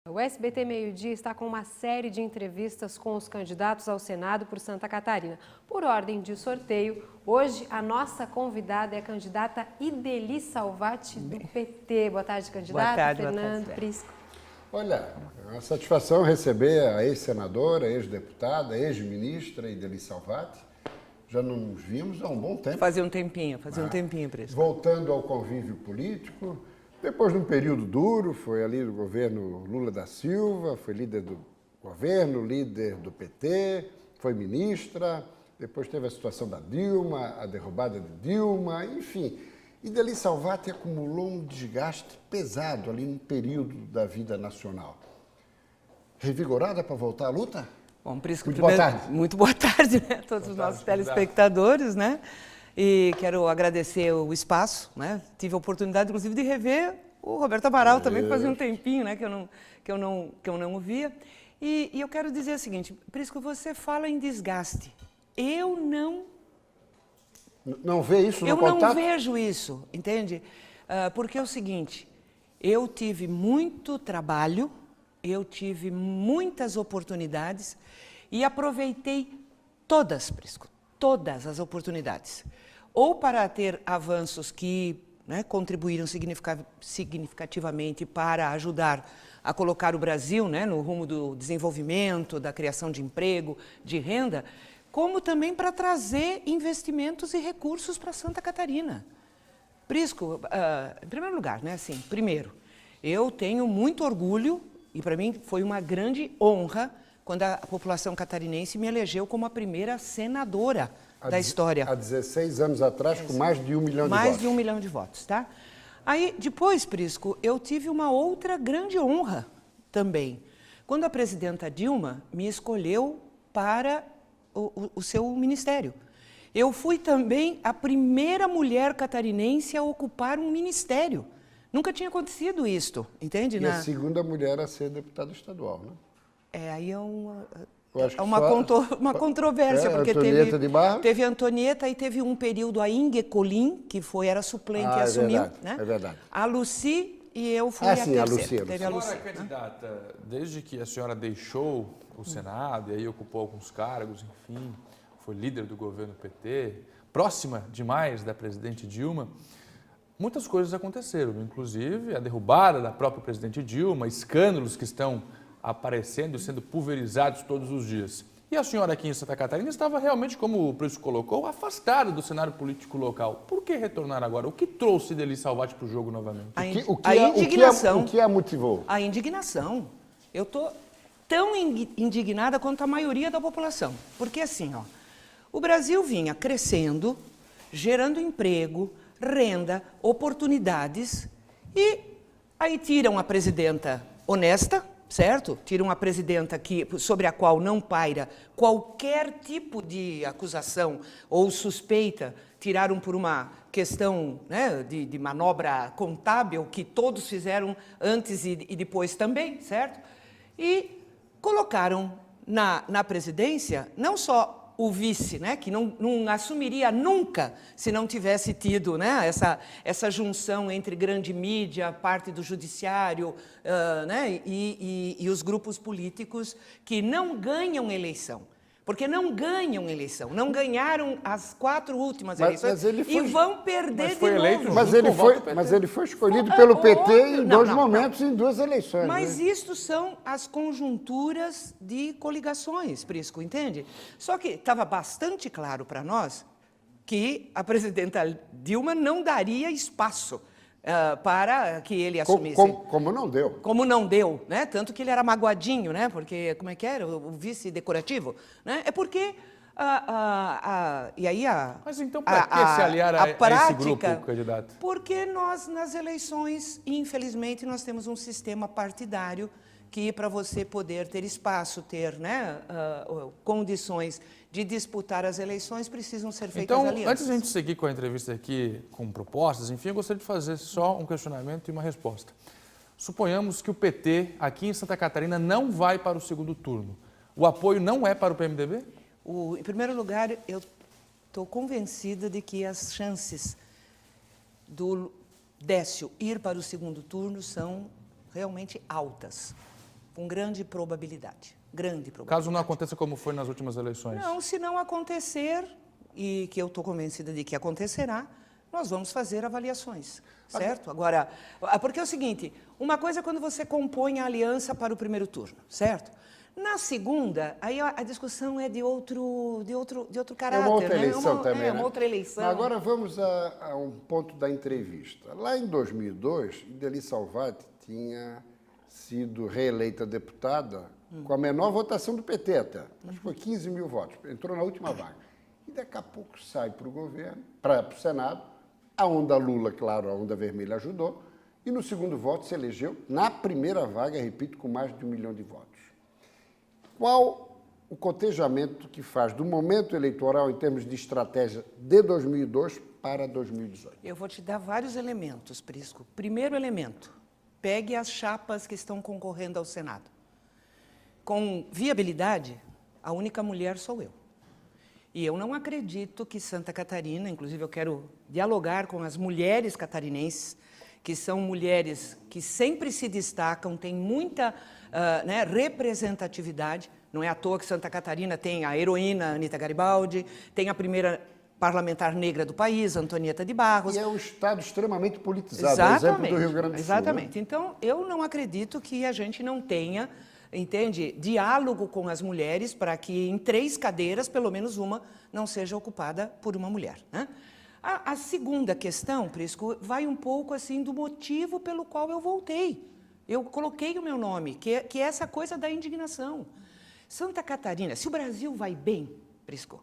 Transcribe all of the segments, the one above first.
O SBT Meio-Dia está com uma série de entrevistas com os candidatos ao Senado por Santa Catarina. Por ordem de sorteio, hoje a nossa convidada é a candidata Ideli Salvati, do PT. Boa tarde, candidata. Boa tarde, Fernando boa tarde. Prisco. Olha, é uma satisfação receber a ex-senadora, ex-deputada, ex-ministra Ideli Salvati. Já não nos vimos há um bom tempo. Fazia um tempinho, Prisco. Voltando ao convívio político, depois de um período duro, foi ali do governo Lula da Silva, foi líder do governo, líder do PT, foi ministra, depois teve a situação da Dilma, a derrubada de Dilma, enfim. Ideli Salvati acumulou um desgaste pesado ali num período da vida nacional. Revigorada para voltar à luta? Bom, Prisco, Muito boa tarde. Muito boa tarde, né, a todos os nossos telespectadores, né? E quero agradecer o espaço, né? Tive a oportunidade, inclusive, de rever o Roberto Amaral também, que fazia um tempinho, né, que eu não o via. E eu quero dizer o seguinte, Prisco, você fala em desgaste. Eu não vê isso no Eu contato? não vejo isso, entende? Porque é o seguinte, eu tive muito trabalho, eu tive muitas oportunidades e aproveitei todas, Prisco, todas as oportunidades. Ou para ter avanços que, né, contribuíram significativamente para ajudar a colocar o Brasil, né, no rumo do desenvolvimento, da criação de emprego, de renda, como também para trazer investimentos e recursos para Santa Catarina. Prisco, em primeiro lugar, né, assim, primeiro, eu tenho muito orgulho, e para mim foi uma grande honra, quando a população catarinense me elegeu como a primeira senadora da história. Há 16 anos atrás, com mais de 1 milhão de votos. Mais de 1 milhão de votos, tá? Aí, depois, Prisco, eu tive uma outra grande honra também. Quando a presidenta Dilma me escolheu para o seu ministério. Eu fui também a primeira mulher catarinense a ocupar um ministério. Nunca tinha acontecido isto, entende? E a segunda mulher a ser deputada estadual, né? Aí é uma controvérsia, porque Antonieta de Barros. teve a Antonieta e teve um período a Inge Colin, que era suplente e assumiu. Verdade, né? é verdade. A Lucy e eu fui sim, a a terceira. Lucy, a Teve a Lucy. Lucy. Senhora candidata, desde que a senhora deixou o Senado e aí ocupou alguns cargos, enfim, foi líder do governo PT, próxima demais da presidente Dilma, muitas coisas aconteceram, inclusive a derrubada da própria presidente Dilma, escândalos que estão aparecendo, sendo pulverizados todos os dias. E a senhora aqui em Santa Catarina estava realmente, como o Prisco colocou, afastada do cenário político local. Por que retornar agora? O que trouxe Ideli Salvati para o jogo novamente? A indignação. O que a motivou? A indignação. Eu estou tão indignada quanto a maioria da população. Porque assim, ó, o Brasil vinha crescendo, gerando emprego, renda, oportunidades, e aí tiram a presidenta honesta, certo? Tiram a presidenta sobre a qual não paira qualquer tipo de acusação ou suspeita, tiraram por uma questão, né, de manobra contábil, que todos fizeram antes e depois também, certo? E colocaram na presidência não só o vice, né, que não assumiria nunca se não tivesse tido, né, essa junção entre grande mídia, parte do judiciário, né, e os grupos políticos que não ganham eleição. Porque não ganham eleição, não ganharam as 4 últimas eleições e vão perder de novo. Mas ele foi escolhido pelo PT em dois momentos, em 2 eleições. Mas né? isto são as conjunturas de coligações, Prisco, entende? Só que estava bastante claro para nós que a presidenta Dilma não daria espaço para que ele assumisse. Como não deu. Como não deu, né? Tanto que ele era magoadinho, né? Porque, como é que era? O vice decorativo, né? É porque e aí Mas então, para que se aliar a esse grupo, candidato? Porque nós, nas eleições, infelizmente, nós temos um sistema partidário que, para você poder ter espaço, ter, né, condições de disputar as eleições, precisam ser feitas alianças. Então, antes de a gente seguir com a entrevista aqui, com propostas, enfim, eu gostaria de fazer só um questionamento e uma resposta. Suponhamos que o PT, aqui em Santa Catarina, não vai para o segundo turno. O apoio não é para o PMDB? Em primeiro lugar, eu estou convencida de que as chances do Décio ir para o segundo turno são realmente altas. com grande probabilidade. Grande probabilidade. Caso não aconteça como foi nas últimas eleições? Não, se não acontecer, e que eu estou convencida de que acontecerá, nós vamos fazer avaliações, certo? Agora, porque é o seguinte, uma coisa é quando você compõe a aliança para o primeiro turno, certo? Na segunda, aí a discussão é de outro caráter. É uma outra né? eleição também, É né? uma outra eleição. Mas agora vamos a um ponto da entrevista. Lá em 2002, Ideli Salvati tinha sido reeleita deputada com a menor votação do PT até. Acho que foi 15 mil votos. Entrou na última vaga. E daqui a pouco sai para o governo, para o Senado. A onda Lula, claro, a onda vermelha ajudou. E no segundo voto se elegeu, na primeira vaga, repito, com mais de 1 milhão de votos. Qual o cotejamento que faz do momento eleitoral em termos de estratégia de 2002 para 2018? Eu vou te dar vários elementos, Prisco. Primeiro elemento, pegue as chapas que estão concorrendo ao Senado. Com viabilidade, a única mulher sou eu. E eu não acredito que Santa Catarina, inclusive eu quero dialogar com as mulheres catarinenses, que são mulheres que sempre se destacam, têm muita representatividade. Não é à toa que Santa Catarina tem a heroína Anita Garibaldi, tem a primeira parlamentar negra do país, Antonieta de Barros. E é um estado extremamente politizado, Exatamente, exemplo do Rio Grande do Sul. exatamente. Né? Então, eu não acredito que a gente não tenha, entende, diálogo com as mulheres para que em 3 cadeiras, pelo menos uma, não seja ocupada por uma mulher. Né? A segunda questão, Prisco, vai um pouco assim do motivo pelo qual eu voltei. Eu coloquei o meu nome, que é essa coisa da indignação. Santa Catarina, se o Brasil vai bem, Prisco,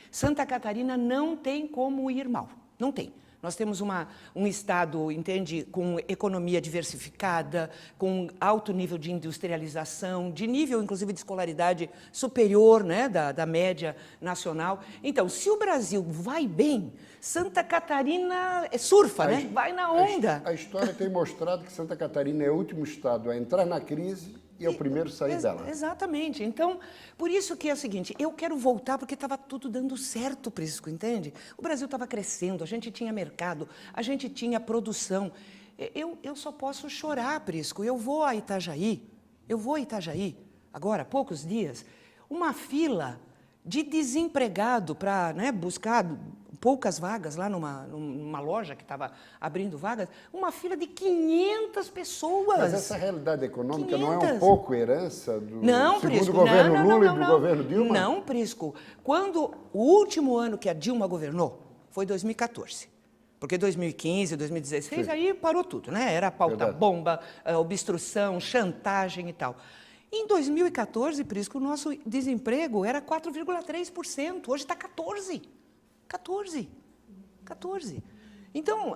Santa Catarina não tem como ir mal, não tem. Nós temos um estado, entende, com economia diversificada, com alto nível de industrialização, de nível, inclusive, de escolaridade superior, né, da média nacional. Então, se o Brasil vai bem, Santa Catarina surfa, né? Vai na onda. A história tem mostrado que Santa Catarina é o último estado a entrar na crise e é o primeiro a sair dela. Exatamente. Então, por isso que é o seguinte, eu quero voltar porque estava tudo dando certo, Prisco, entende? O Brasil estava crescendo, a gente tinha mercado, a gente tinha produção. Eu só posso chorar, Prisco. Eu vou a Itajaí, agora, há poucos dias, uma fila de desempregado para buscar poucas vagas lá numa loja que estava abrindo vagas, uma fila de 500 pessoas. Mas essa realidade econômica 500. não é um pouco herança do Não, segundo Prisco, governo não, Lula e do governo Dilma? Não, Prisco. Quando o último ano que a Dilma governou foi 2014. Porque 2015, 2016, Sim. aí parou tudo, né? Era pauta Verdade. bomba, obstrução, chantagem e tal. Em 2014, Prisco, o nosso desemprego era 4,3%. Hoje está 14%. 14. Então,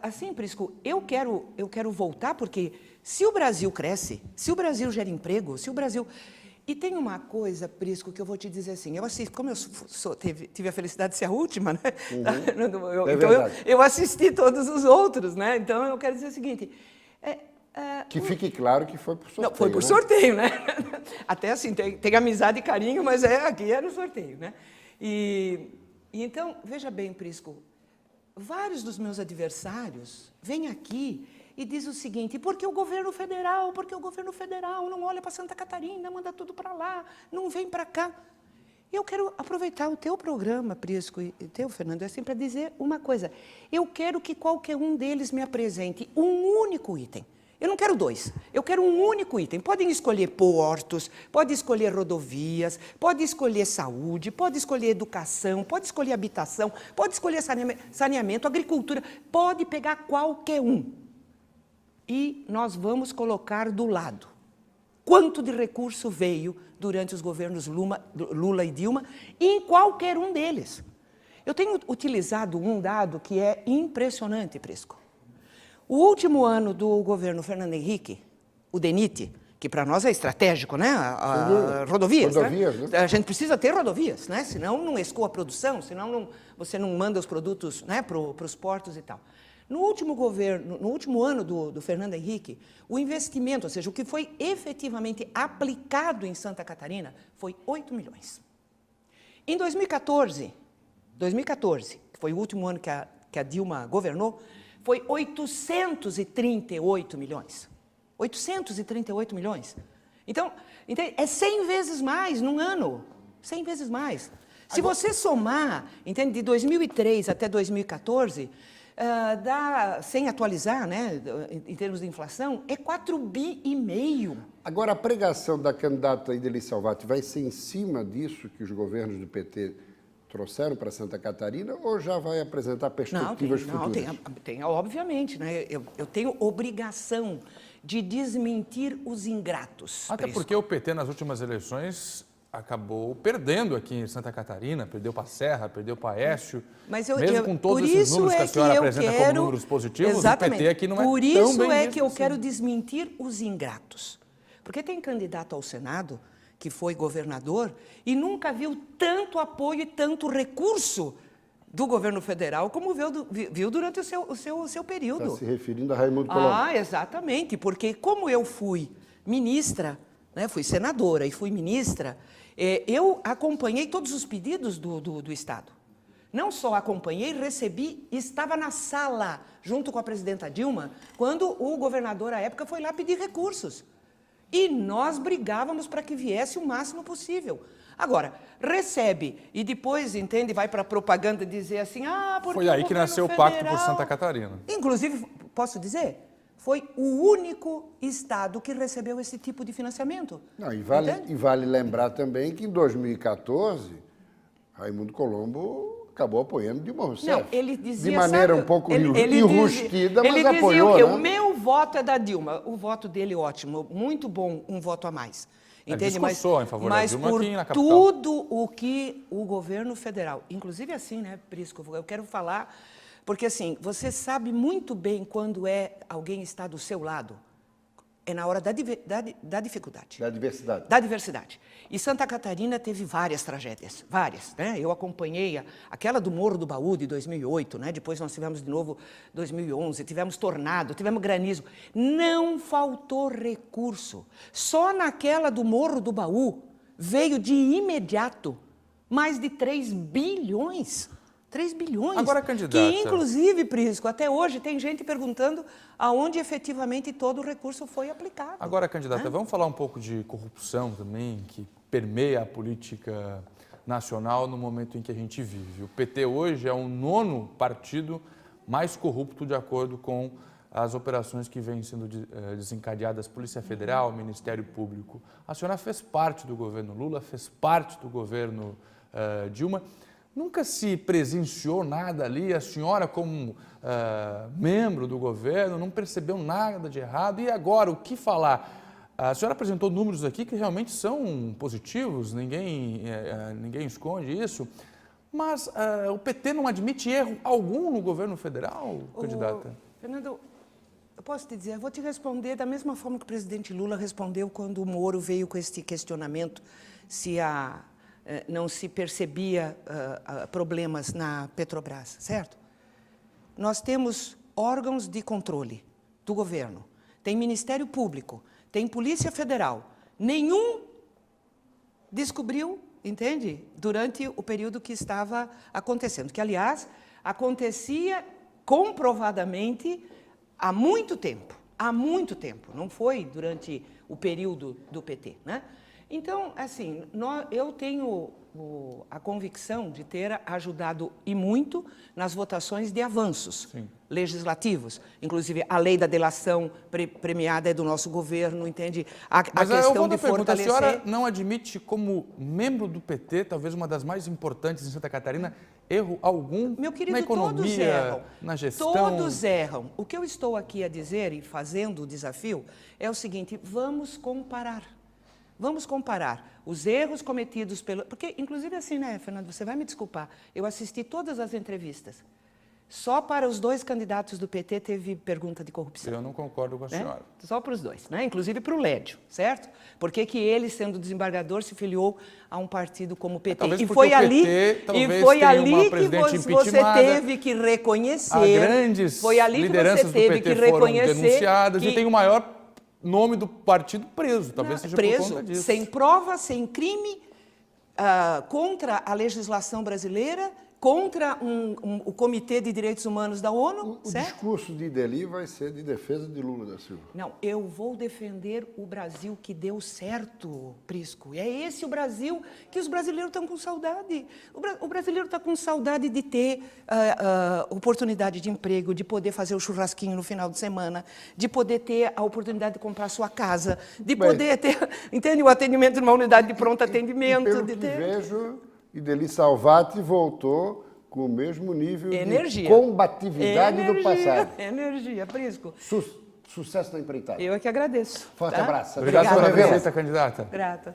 assim, Prisco, eu quero voltar porque se o Brasil cresce, se o Brasil gera emprego, se o Brasil... E tem uma coisa, Prisco, que eu vou te dizer assim, eu assisto, como eu tive a felicidade de ser a última, né? Então eu assisti todos os outros, né? Então eu quero dizer o seguinte... Que fique claro que foi por sorteio. Não, foi por sorteio, né? Até assim, tem amizade e carinho, mas aqui era o sorteio, né? E então, veja bem, Prisco, vários dos meus adversários vêm aqui e dizem o seguinte, porque o governo federal não olha para Santa Catarina, manda tudo para lá, não vem para cá. Eu quero aproveitar o teu programa, Prisco, e teu, Fernando, é sempre para dizer uma coisa. Eu quero que qualquer um deles me apresente um único item. Eu não quero 2, eu quero um único item. Podem escolher portos, pode escolher rodovias, pode escolher saúde, pode escolher educação, pode escolher habitação, pode escolher saneamento, agricultura, pode pegar qualquer um. E nós vamos colocar do lado quanto de recurso veio durante os governos Lula e Dilma em qualquer um deles. Eu tenho utilizado um dado que é impressionante, Prisco. O último ano do governo Fernando Henrique, o DENIT, que para nós é estratégico, né? Rodovias, né? A gente precisa ter rodovias, né? Senão não escoa a produção, senão você não manda os produtos, né, para os portos e tal. No último ano do Fernando Henrique, o investimento, ou seja, o que foi efetivamente aplicado em Santa Catarina, foi 8 milhões. Em 2014, que foi o último ano que a Dilma governou, foi 838 milhões. 838 milhões. Então, é 100 vezes mais num ano. 100 vezes mais. Se você somar, entende, de 2003 até 2014, dá, sem atualizar, né, em termos de inflação, é 4,5 bi. Agora, a pregação da candidata Ideli Salvati vai ser em cima disso que os governos do PT trouxeram para Santa Catarina ou já vai apresentar perspectivas futuras? Tem, obviamente, né? Eu tenho obrigação de desmentir os ingratos. Até porque o PT, nas últimas eleições, acabou perdendo aqui em Santa Catarina, perdeu para a Serra, perdeu para Aécio. Mas mesmo com todos esses números que a senhora apresenta como números positivos, exatamente, o PT aqui não é tão bem Por isso é visto que eu assim. quero desmentir os ingratos. Porque tem candidato ao Senado que foi governador e nunca viu tanto apoio e tanto recurso do governo federal como viu durante o seu período. Está se referindo a Raimundo Colombo. Exatamente, porque como eu fui ministra, né, fui senadora e fui ministra, eu acompanhei todos os pedidos do Estado. Não só acompanhei, recebi, estava na sala, junto com a presidenta Dilma, quando o governador, à época, foi lá pedir recursos. E nós brigávamos para que viesse o máximo possível. Agora, recebe e depois, entende, vai para a propaganda dizer assim, porque foi aí que nasceu o Pacto por Santa Catarina. Inclusive, posso dizer, foi o único estado que recebeu esse tipo de financiamento. Não, e vale lembrar também que em 2014, Raimundo Colombo acabou apoiando Dilma Rousseff. Não, ele dizia, de maneira sabe, um pouco ele enrustida, mas ele apoiou, dizia o quê? né? O meu voto é da Dilma. O voto dele, ótimo, muito bom, um voto a mais. Entende? Discursou em favor da Dilma por aqui na capital. tudo o que o governo federal, inclusive assim, né, Prisco, eu quero falar, porque assim, você sabe muito bem quando alguém está do seu lado. É na hora da dificuldade. Da diversidade. Da diversidade. E Santa Catarina teve várias tragédias, várias, né? Eu acompanhei aquela do Morro do Baú de 2008, né? Depois nós tivemos de novo 2011, tivemos tornado, tivemos granizo. Não faltou recurso. Só naquela do Morro do Baú veio de imediato mais de 3 bilhões. 3 bilhões. Agora, candidata. Que, inclusive, Prisco, até hoje tem gente perguntando aonde efetivamente todo o recurso foi aplicado. Agora, candidata, vamos falar um pouco de corrupção também, que permeia a política nacional no momento em que a gente vive. O PT hoje é o 9º partido mais corrupto de acordo com as operações que vêm sendo desencadeadas, Polícia Federal, Ministério Público. A senhora fez parte do governo Lula, fez parte do governo Dilma. Nunca se presenciou nada ali, a senhora como membro do governo não percebeu nada de errado. E agora, o que falar? A senhora apresentou números aqui que realmente são positivos, ninguém esconde isso, mas o PT não admite erro algum no governo federal, candidata? Fernando, eu posso te dizer, eu vou te responder da mesma forma que o presidente Lula respondeu quando o Moro veio com este questionamento se não se percebia problemas na Petrobras, certo? Nós temos órgãos de controle do governo, tem Ministério Público, tem Polícia Federal. Nenhum descobriu, entende? Durante o período que estava acontecendo, que, aliás, acontecia comprovadamente há muito tempo, não foi durante o período do PT, né? Então, assim, eu tenho a convicção de ter ajudado e muito nas votações de avanços legislativos. Inclusive, a lei da delação premiada é do nosso governo, entende? Mas a questão de fortalecer... A senhora não admite, como membro do PT, talvez uma das mais importantes em Santa Catarina, erro algum Meu querido, na economia, todos erram. na gestão? Todos erram. O que eu estou aqui a dizer e fazendo o desafio é o seguinte, vamos comparar. Vamos comparar os erros cometidos pelo... Porque, inclusive assim, né, Fernando, você vai me desculpar, eu assisti todas as entrevistas. Só para os 2 candidatos do PT teve pergunta de corrupção. Eu não concordo com a senhora. Só para os 2, né? Inclusive para o Lédio, certo? Porque que ele, sendo desembargador, se filiou a um partido como o PT. Talvez e foi ali, que você teve que reconhecer. Grandes foi ali lideranças que você teve do PT que reconhecer foram denunciadas que... e tem o maior nome do partido preso, talvez seja preso, por conta disso. Sem prova, sem crime, contra a legislação brasileira, contra o Comitê de Direitos Humanos da ONU, O certo? discurso de Ideli vai ser de defesa de Lula da Silva. Não, eu vou defender o Brasil que deu certo, Prisco. É esse o Brasil que os brasileiros estão com saudade. O brasileiro está com saudade de ter oportunidade de emprego, de poder fazer o churrasquinho no final de semana, de poder ter a oportunidade de comprar sua casa, de Bem, poder ter, entende, o atendimento numa unidade de pronto atendimento. Pelo de que ter... vejo, Ideli Salvati voltou com o mesmo nível Energia. de combatividade do passado. Energia, Prisco. Sucesso na empreitada. Eu é que agradeço. Forte tá? abraço. Obrigado Obrigada, pela Revela. visita, candidata. Grata.